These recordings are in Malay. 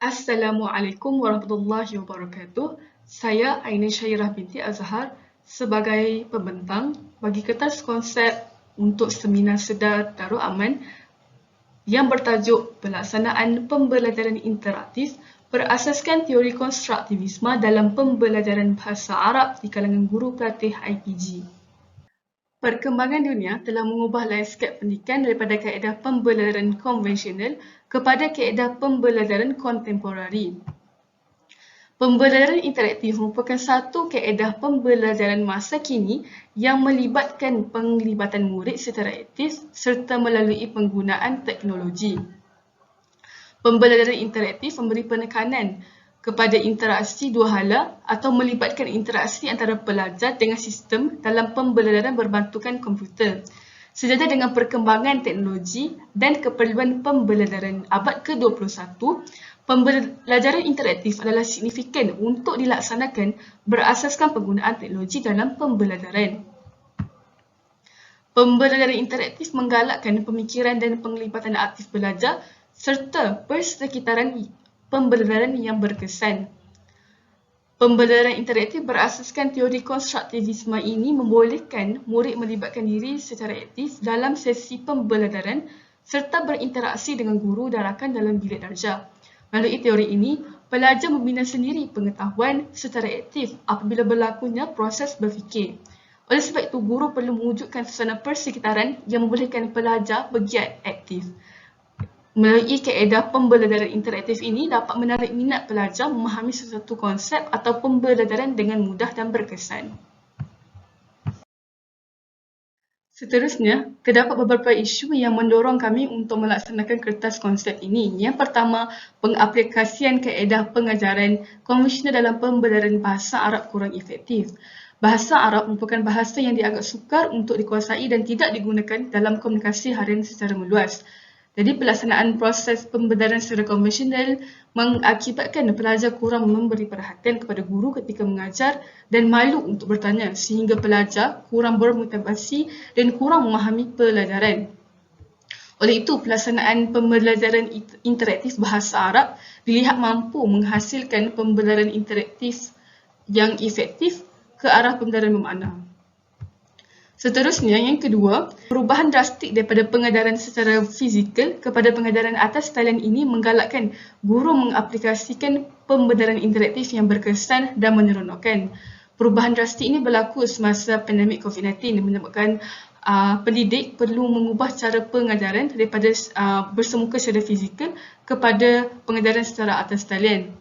Assalamualaikum warahmatullahi wabarakatuh. Saya Aini Syairah binti Azhar sebagai pembentang bagi kertas konsep untuk seminar sedar Darul Aman yang bertajuk Pelaksanaan Pembelajaran Interaktif berasaskan teori konstruktivisme dalam pembelajaran bahasa Arab di kalangan guru pelatih IPG. Perkembangan dunia telah mengubah lanskap pendidikan daripada kaedah pembelajaran konvensional kepada kaedah pembelajaran kontemporari. Pembelajaran interaktif merupakan satu kaedah pembelajaran masa kini yang melibatkan penglibatan murid secara aktif serta melalui penggunaan teknologi. Pembelajaran interaktif memberi penekanan kepada interaksi dua hala atau melibatkan interaksi antara pelajar dengan sistem dalam pembelajaran berbantukan komputer. Sejajar dengan perkembangan teknologi dan keperluan pembelajaran abad ke-21, pembelajaran interaktif adalah signifikan untuk dilaksanakan berasaskan penggunaan teknologi dalam pembelajaran. Pembelajaran interaktif menggalakkan pemikiran dan penglibatan aktif belajar serta persekitaran pembelajaran yang berkesan. Pembelajaran interaktif berasaskan teori konstruktivisme ini membolehkan murid melibatkan diri secara aktif dalam sesi pembelajaran serta berinteraksi dengan guru dan rakan dalam bilik darjah. Melalui teori ini, pelajar membina sendiri pengetahuan secara aktif apabila berlakunya proses berfikir. Oleh sebab itu, guru perlu mewujudkan suasana persekitaran yang membolehkan pelajar bergiat aktif. Melalui kaedah pembelajaran interaktif ini dapat menarik minat pelajar memahami sesuatu konsep atau pembelajaran dengan mudah dan berkesan. Seterusnya, terdapat beberapa isu yang mendorong kami untuk melaksanakan kertas konsep ini. Yang pertama, pengaplikasian kaedah pengajaran konvensional dalam pembelajaran bahasa Arab kurang efektif. Bahasa Arab merupakan bahasa yang dianggap sukar untuk dikuasai dan tidak digunakan dalam komunikasi harian secara meluas. Jadi pelaksanaan proses pembelajaran secara konvensional mengakibatkan pelajar kurang memberi perhatian kepada guru ketika mengajar dan malu untuk bertanya sehingga pelajar kurang bermotivasi dan kurang memahami pelajaran. Oleh itu, pelaksanaan pembelajaran interaktif bahasa Arab dilihat mampu menghasilkan pembelajaran interaktif yang efektif ke arah pembelajaran bermakna. Seterusnya, yang kedua, perubahan drastik daripada pengajaran secara fizikal kepada pengajaran atas talian ini menggalakkan guru mengaplikasikan pembelajaran interaktif yang berkesan dan menyeronokkan. Perubahan drastik ini berlaku semasa pandemik COVID-19 yang menyebabkan pendidik perlu mengubah cara pengajaran daripada bersemuka secara fizikal kepada pengajaran secara atas talian.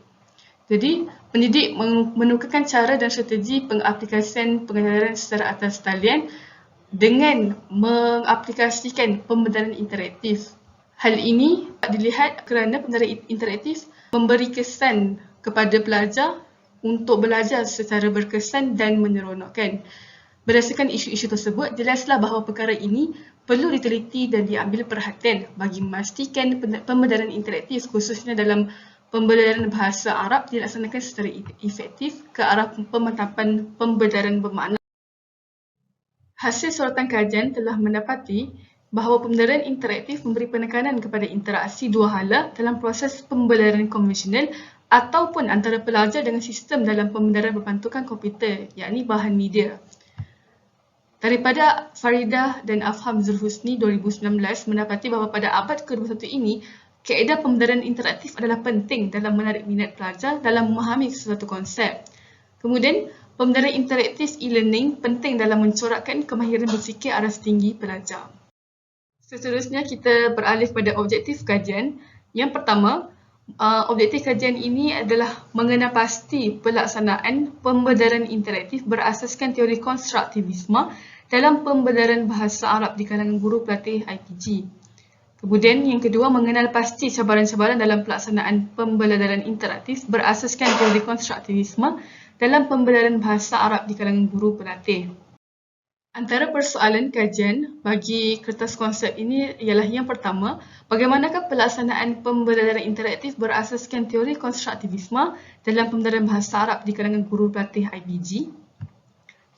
Jadi, pendidik menukarkan cara dan strategi pengaplikasian pengajaran secara atas talian dengan mengaplikasikan pembelajaran interaktif. Hal ini dilihat kerana pembelajaran interaktif memberi kesan kepada pelajar untuk belajar secara berkesan dan menyeronokkan. Berdasarkan isu-isu tersebut, jelaslah bahawa perkara ini perlu diteliti dan diambil perhatian bagi memastikan pembelajaran interaktif khususnya dalam pembelajaran bahasa Arab dilaksanakan secara efektif ke arah pemantapan pembelajaran bermakna. Hasil soratan kajian telah mendapati bahawa pembelajaran interaktif memberi penekanan kepada interaksi dua hala dalam proses pembelajaran konvensional ataupun antara pelajar dengan sistem dalam pembelajaran berbantukan komputer, yakni bahan media. Daripada Faridah dan Afham Zulhusni 2019 mendapati bahawa pada abad ke-21 ini, kaedah pembelajaran interaktif adalah penting dalam menarik minat pelajar dalam memahami sesuatu konsep. Kemudian, pembelajaran interaktif e-learning penting dalam mencorakkan kemahiran berfikir aras tinggi pelajar. Seterusnya, kita beralih pada objektif kajian. Yang pertama, objektif kajian ini adalah mengenal pasti pelaksanaan pembelajaran interaktif berasaskan teori konstruktivisme dalam pembelajaran bahasa Arab di kalangan guru pelatih IPG. Kemudian yang kedua, mengenal pasti cabaran-cabaran dalam pelaksanaan pembelajaran interaktif berasaskan teori konstruktivisme dalam pembelajaran bahasa Arab di kalangan guru pelatih. Antara persoalan kajian bagi kertas konsep ini ialah yang pertama, bagaimanakah pelaksanaan pembelajaran interaktif berasaskan teori konstruktivisme dalam pembelajaran bahasa Arab di kalangan guru pelatih IPG?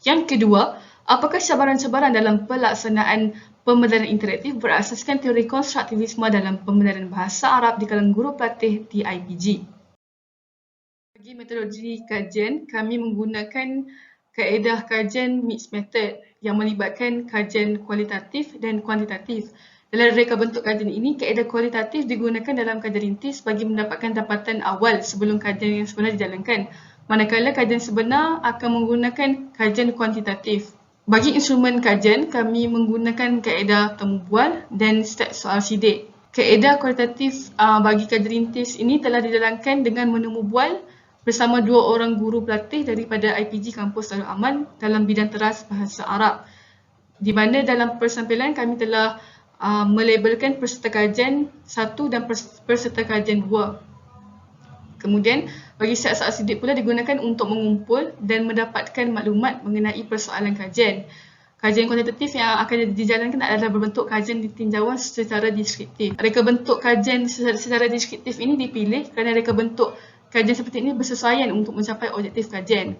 Yang kedua, apakah cabaran-cabaran dalam pelaksanaan pembelajaran interaktif berasaskan teori konstruktivisme dalam pembelajaran bahasa Arab di kalangan guru pelatih di IPG? Bagi metodologi kajian, kami menggunakan kaedah kajian mixed method yang melibatkan kajian kualitatif dan kuantitatif. Dalam reka bentuk kajian ini, kaedah kualitatif digunakan dalam kajian rintis bagi mendapatkan dapatan awal sebelum kajian yang sebenar dijalankan. Manakala kajian sebenar akan menggunakan kajian kuantitatif. Bagi instrumen kajian, kami menggunakan kaedah temu bual dan stat soal sidik. Kaedah kualitatif bagi kajian rintis ini telah dijalankan dengan menemu bual bersama 2 orang guru pelatih daripada IPG Kampus Darul Aman dalam bidang teras bahasa Arab. Di mana dalam persampilan kami telah melabelkan peserta kajian 1 dan peserta kajian 2. Kemudian, bagi stat soal sidik pula digunakan untuk mengumpul dan mendapatkan maklumat mengenai persoalan kajian. Kajian kuantitatif yang akan dijalankan adalah berbentuk kajian tinjauan secara deskriptif. Reka bentuk kajian secara deskriptif ini dipilih kerana reka bentuk kajian seperti ini bersesuaian untuk mencapai objektif kajian.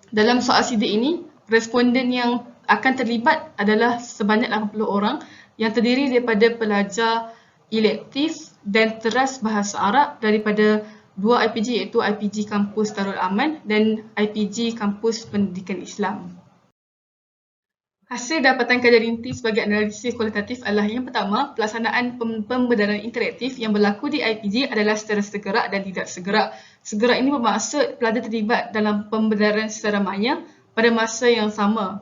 Dalam soal sidik ini, responden yang akan terlibat adalah sebanyak 80 orang yang terdiri daripada pelajar elektif dan teras bahasa Arab daripada 2 IPG iaitu IPG Kampus Darul Aman dan IPG Kampus Pendidikan Islam. Hasil dapatan kajian rintis bagi analisis kualitatif adalah yang pertama, pelaksanaan pembedaran interaktif yang berlaku di IPG adalah secara segerak dan tidak segerak. Segerak ini bermaksud pelajar terlibat dalam pembedaran secara maya pada masa yang sama.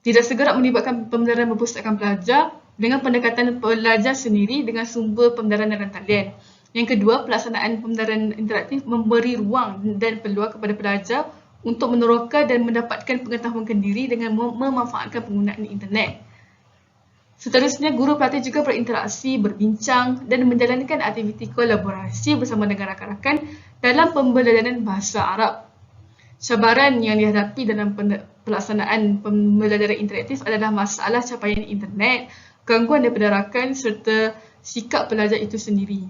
Tidak segerak melibatkan pembedaran perpustakaan pelajar dengan pendekatan pelajar sendiri dengan sumber pembedaran dalam talian. Yang kedua, pelaksanaan pembedaran interaktif memberi ruang dan peluang kepada pelajar untuk meneroka dan mendapatkan pengetahuan kendiri dengan memanfaatkan penggunaan internet. Seterusnya, guru pelatih juga berinteraksi, berbincang dan menjalankan aktiviti kolaborasi bersama dengan rakan-rakan dalam pembelajaran bahasa Arab. Cabaran yang dihadapi dalam pelaksanaan pembelajaran interaktif adalah masalah capaian internet, gangguan daripada rakan serta sikap pelajar itu sendiri.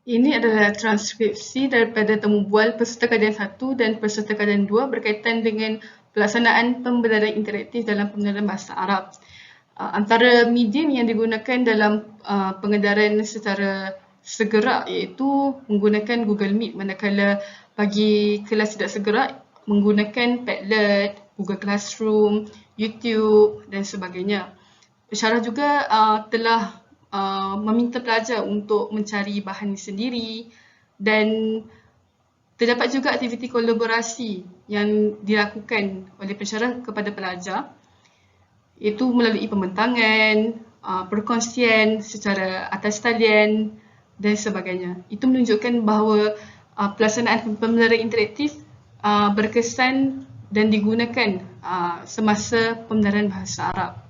Ini adalah transkripsi daripada temu bual peserta kajian 1 dan peserta kajian 2 berkaitan dengan pelaksanaan pembelajaran interaktif dalam pembelajaran bahasa Arab. Antara medium yang digunakan dalam pengedaran secara segerak iaitu menggunakan Google Meet, manakala bagi kelas tidak segerak menggunakan Padlet, Google Classroom, YouTube dan sebagainya. Pensyarah juga telah meminta pelajar untuk mencari bahan sendiri dan terdapat juga aktiviti kolaborasi yang dilakukan oleh pensyarah kepada pelajar iaitu melalui pembentangan, perkongsian secara atas talian dan sebagainya. Itu menunjukkan bahawa pelaksanaan pembelajaran interaktif berkesan dan digunakan semasa pembelajaran bahasa Arab.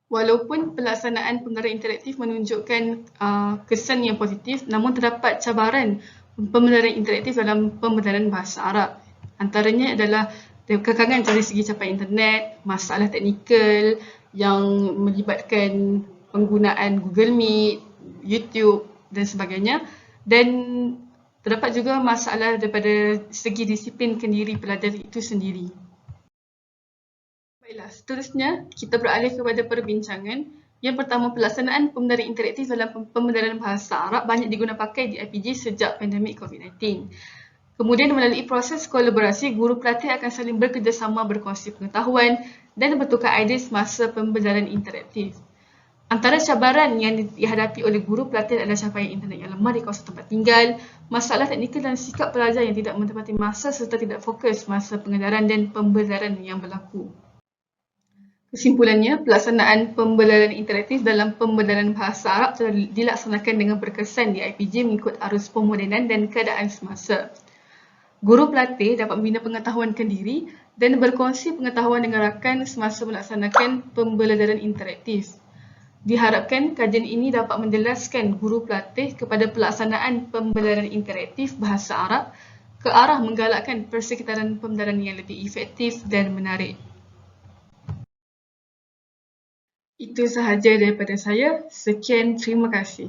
Walaupun pelaksanaan pembelajaran interaktif menunjukkan kesan yang positif, namun terdapat cabaran pembelajaran interaktif dalam pembelajaran bahasa Arab. Antaranya adalah kekangan dari segi capaian internet, masalah teknikal yang melibatkan penggunaan Google Meet, YouTube dan sebagainya, dan terdapat juga masalah daripada segi disiplin kendiri pelajar itu sendiri. Baiklah, seterusnya kita beralih kepada perbincangan. Yang pertama, pelaksanaan pembelajaran interaktif dalam pembelajaran bahasa Arab banyak diguna pakai di IPG sejak pandemik COVID-19. Kemudian melalui proses kolaborasi, guru pelatih akan saling bekerjasama berkongsi pengetahuan dan bertukar idea semasa pembelajaran interaktif. Antara cabaran yang dihadapi oleh guru pelatih adalah capaian internet yang lemah di kawasan tempat tinggal, masalah teknikal dan sikap pelajar yang tidak menepati masa serta tidak fokus masa pengedaran dan pembelajaran yang berlaku. Kesimpulannya, pelaksanaan pembelajaran interaktif dalam pembelajaran bahasa Arab telah dilaksanakan dengan berkesan di IPG mengikut arus pemodenan dan keadaan semasa. Guru pelatih dapat membina pengetahuan kendiri dan berkongsi pengetahuan dengan rakan semasa melaksanakan pembelajaran interaktif. Diharapkan kajian ini dapat menjelaskan guru pelatih kepada pelaksanaan pembelajaran interaktif bahasa Arab ke arah menggalakkan persekitaran pembelajaran yang lebih efektif dan menarik. Itu sahaja daripada saya. Sekian, terima kasih.